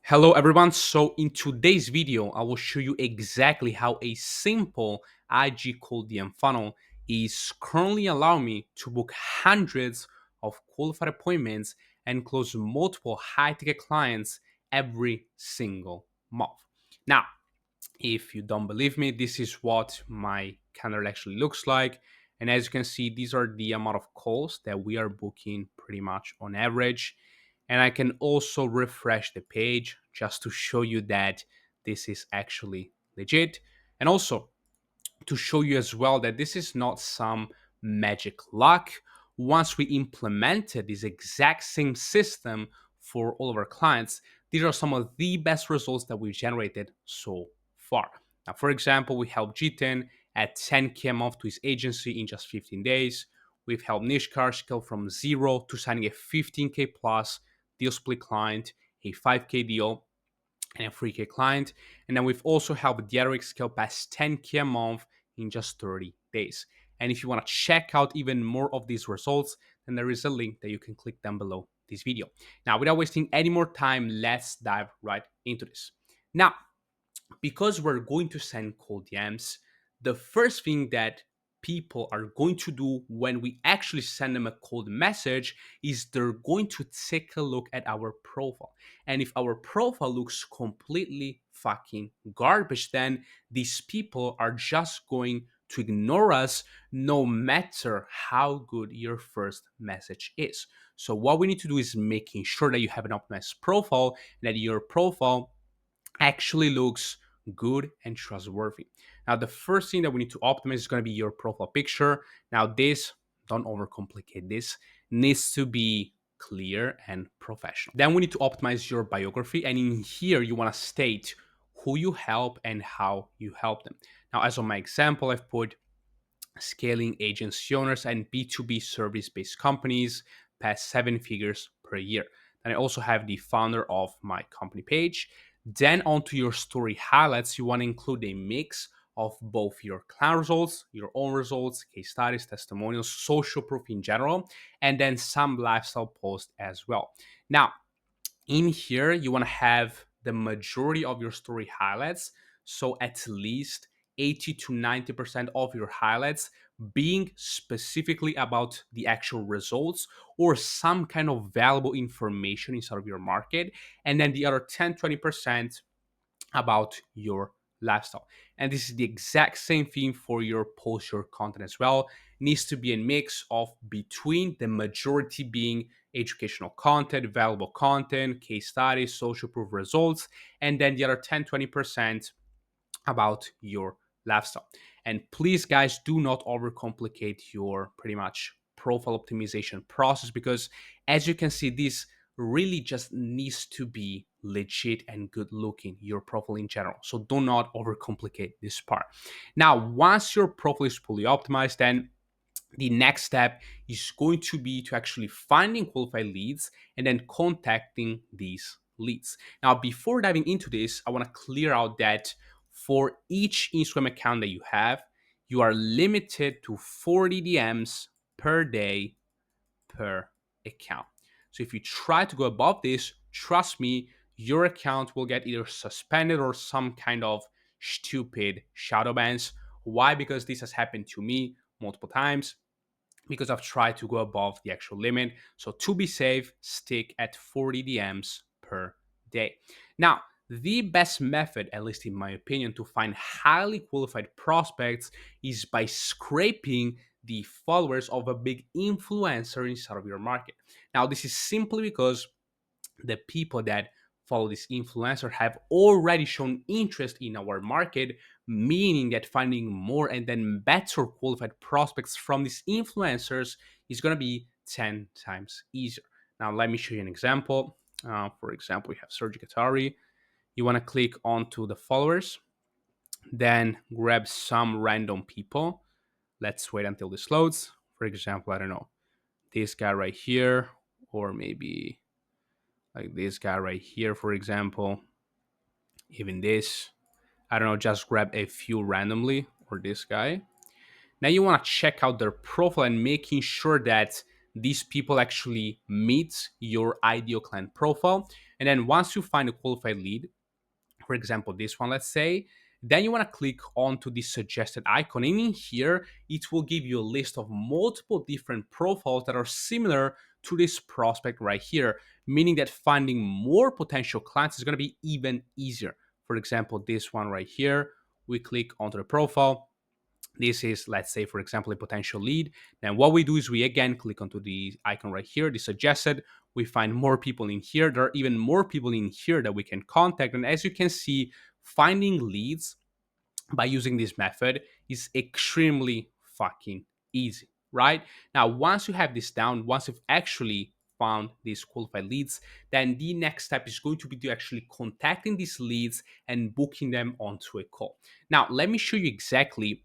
Hello everyone, so in today's video I will show you exactly how a simple IG cold DM funnel is currently allowing me to book hundreds of qualified appointments and close multiple high ticket clients every single month. Now, if you don't believe me, this is what my calendar actually looks like. And as you can see, these are the amount of calls that we are booking pretty much on average. And I can also refresh the page just to show you that this is actually legit. And also, to show you as well that this is not some magic luck. Once we implemented this exact same system for all of our clients, these are some of the best results that we've generated so far. Now, for example, we helped Jitin add 10K a month to his agency in just 15 days. We've helped Nishkar scale from zero to signing a 15K plus deal split client, a 5K deal, and a 3K client. And then we've also helped Derek scale past 10K a month in just 30 days. And if you want to check out even more of these results, then there is a link that you can click down below this video. Now, without wasting any more time, let's dive right into this. Now, because we're going to send cold DMs, the first thing that people are going to do when we actually send them a cold message is they're going to take a look at our profile. And if our profile looks completely fucking garbage, then these people are just going to ignore us no matter how good your first message is. So what we need to do is making sure that you have an optimized profile, and that your profile actually looks good and trustworthy. Now, the first thing that we need to optimize is going to be your profile picture. Now, this, don't overcomplicate this, needs to be clear and professional. Then we need to optimize your biography. And in here, you want to state who you help and how you help them. Now, as on my example, I've put scaling agency owners and B2B service based companies past 7 figures per year. And I also have the founder of my company page. Then onto your story highlights, you want to include a mix of both your client results, your own results, case studies, testimonials, social proof in general, and then some lifestyle posts as well. Now, in here, you want to have the majority of your story highlights. So at least 80 to 90% of your highlights being specifically about the actual results or some kind of valuable information inside of your market. And then the other 10, 20% about your lifestyle. And this is the exact same thing for your post, your content as well. It needs to be a mix of between the majority being educational content, valuable content, case studies, social proof results, and then the other 10, 20% about your lifestyle. And please, guys, do not overcomplicate your pretty much profile optimization process, because as you can see, this really just needs to be legit and good looking, your profile in general. So do not overcomplicate this part. Now, once your profile is fully optimized, then the next step is going to be to actually finding qualified leads and then contacting these leads. Now, before diving into this, I want to clear out that for each Instagram account that you have, you are limited to 40 DMs per day per account. So if you try to go above this, trust me, your account will get either suspended or some kind of stupid shadow bans. Why? Because this has happened to me multiple times, because I've tried to go above the actual limit. So to be safe, stick at 40 DMs per day. Now, the best method, at least in my opinion, to find highly qualified prospects is by scraping the followers of a big influencer inside of your market. Now, this is simply because the people that follow this influencer have already shown interest in our market, meaning that finding more and then better qualified prospects from these influencers is going to be 10 times easier. Now, let me show you an example. For example, we have Sergio Katari. You want to click onto the followers, then grab some random people. Let's wait until this loads. For example, I don't know, this guy right here, or maybe like this guy right here, for example, even this. I don't know, just grab a few randomly, or this guy. Now you want to check out their profile and making sure that these people actually meet your ideal client profile. And then once you find a qualified lead, for example, this one, let's say, then you want to click onto the suggested icon. And in here, it will give you a list of multiple different profiles that are similar to this prospect right here, meaning that finding more potential clients is going to be even easier. For example, this one right here, we click onto the profile. This is, let's say, for example, a potential lead. Then what we do is we again click onto the icon right here, the suggested. We find more people in here. There are even more people in here that we can contact. And as you can see, finding leads by using this method is extremely fucking easy, right? Now, once you have this down, once you've actually found these qualified leads, then the next step is going to be to actually contacting these leads and booking them onto a call. Now, let me show you exactly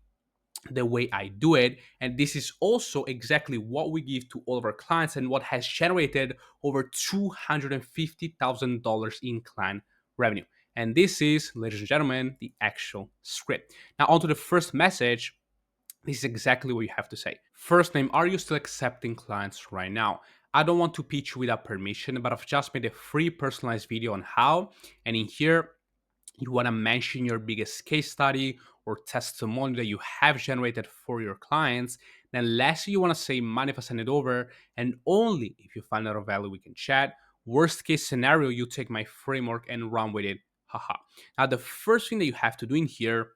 the way I do it. And this is also exactly what we give to all of our clients and what has generated over $250,000 in client revenue. And this is, ladies and gentlemen, the actual script. Now, on to the first message. This is exactly what you have to say. First name, are you still accepting clients right now? I don't want to pitch you without permission, but I've just made a free personalized video on how. And in here, you want to mention your biggest case study or testimony that you have generated for your clients. Then lastly, you want to say money if I send it over, and only if you find out of value we can chat. Worst case scenario, you take my framework and run with it. Haha. Now the first thing that you have to do in here,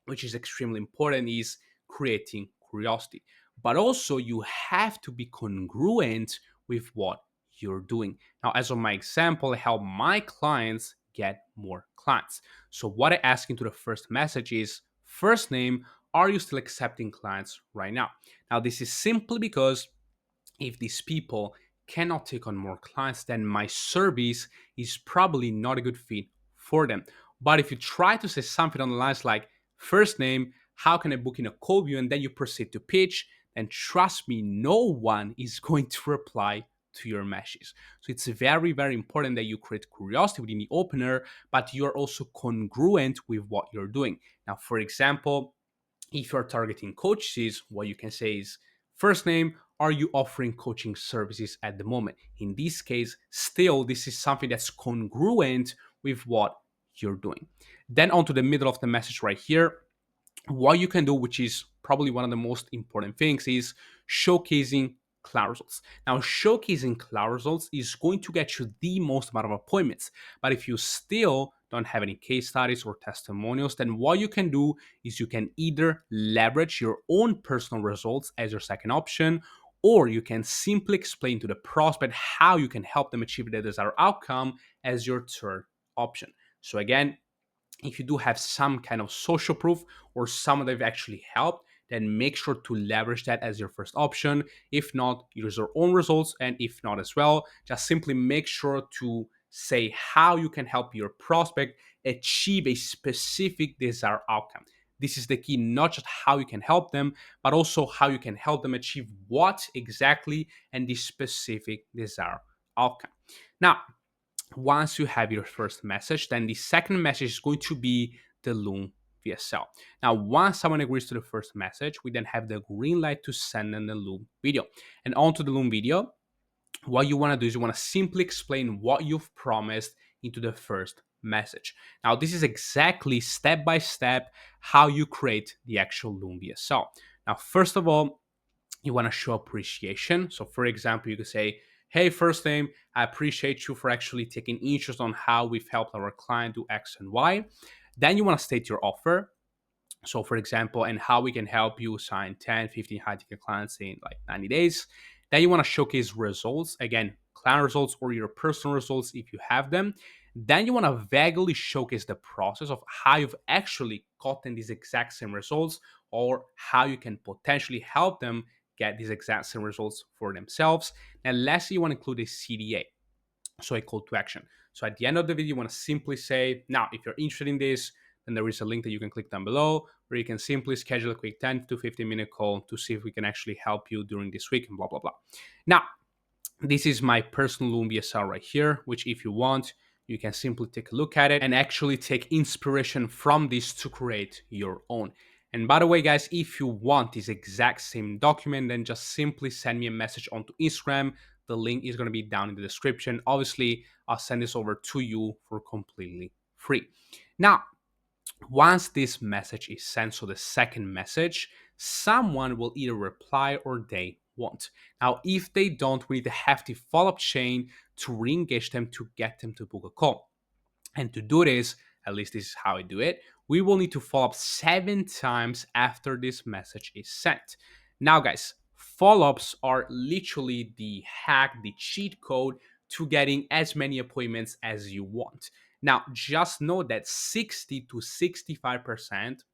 which is extremely important, is creating curiosity. But also, you have to be congruent with what you're doing. Now, as of my example, I help my clients get more clients. So, what I ask into the first message is first name, are you still accepting clients right now? Now, this is simply because if these people cannot take on more clients, then my service is probably not a good fit for them. But if you try to say something on the lines like first name, how can I book in a call view, and then you proceed to pitch, then trust me, no one is going to reply to your messages. So it's very, very important that you create curiosity within the opener, but you're also congruent with what you're doing. Now, for example, if you're targeting coaches, what you can say is first name, are you offering coaching services at the moment? In this case, still, this is something that's congruent with what you're doing. Then onto the middle of the message right here, what you can do, which is probably one of the most important things, is showcasing cloud results. Now, showcasing cloud results is going to get you the most amount of appointments. But if you still don't have any case studies or testimonials, then what you can do is you can either leverage your own personal results as your second option, or you can simply explain to the prospect how you can help them achieve their desired outcome as your third option. So again, if you do have some kind of social proof or someone that you've actually helped, then make sure to leverage that as your first option. If not, use your own results. And if not as well, just simply make sure to say how you can help your prospect achieve a specific desired outcome. This is the key, not just how you can help them, but also how you can help them achieve what exactly and the specific desired outcome. Now, once you have your first message, then the second message is going to be the Loom VSL. Now, once someone agrees to the first message, we then have the green light to send them the Loom video. And onto the Loom video, what you want to do is you want to simply explain what you've promised into the first message. Now, this is exactly step by step how you create the actual Loom VSL. Now, first of all, you want to show appreciation. So, for example, you could say, hey, first name, I appreciate you for actually taking interest on how we've helped our client do X and Y. Then you want to state your offer. So, for example, and how we can help you sign 10, 15 high ticket clients in like 90 days. Then you want to showcase results. Again, client results or your personal results if you have them. Then you want to vaguely showcase the process of how you've actually gotten these exact same results or how you can potentially help them get these exact same results for themselves. And lastly, you want to include a CDA, so a call to action. So at the end of the video, you want to simply say, now, if you're interested in this, then there is a link that you can click down below where you can simply schedule a quick 10 to 15-minute call to see if we can actually help you during this week and blah, blah, blah. Now, this is my personal Loom BSL right here, which if you want, you can simply take a look at it and actually take inspiration from this to create your own. And by the way, guys, if you want this exact same document, then just simply send me a message onto Instagram. The link is going to be down in the description. Obviously, I'll send this over to you for completely free. Now, once this message is sent, so the second message, someone will either reply or they won't. Now, if they don't, we need a hefty follow up chain to re engage them to get them to book a call. And to do this, at least this is how I do it, we will need to follow up 7 times after this message is sent. Now, guys, follow ups are literally the hack, the cheat code to getting as many appointments as you want. Now, just know that 60 to 65%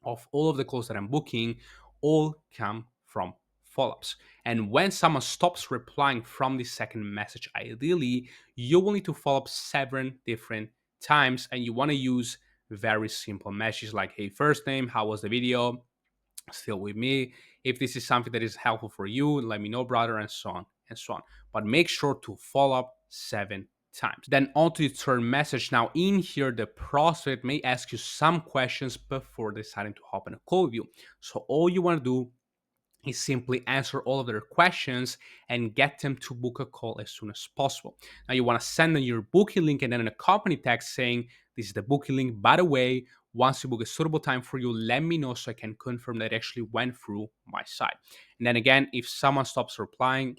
of all of the calls that I'm booking all come from follow-ups. And when someone stops replying from the second message, ideally, you will need to follow up 7 different times, and you want to use very simple messages like, hey, first name, how was the video? Still with me? If this is something that is helpful for you, let me know, brother, and so on and so on. But make sure to follow up 7 times. Then on to the third message. Now in here, the prospect may ask you some questions before deciding to hop on a call with you. So all you want to do is simply answer all of their questions and get them to book a call as soon as possible. Now you want to send them your booking link and then an accompany text saying, this is the booking link. By the way, once you book a suitable time for you, let me know so I can confirm that it actually went through my site. And then again, if someone stops replying,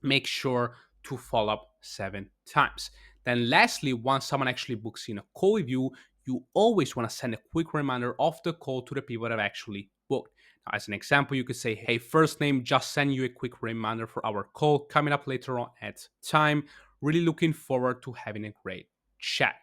make sure to follow up 7 times. Then lastly, once someone actually books in a call with you, you always want to send a quick reminder of the call to the people that have actually booked. Now, as an example, you could say, hey, first name, just send you a quick reminder for our call coming up later on at time. Really looking forward to having a great chat.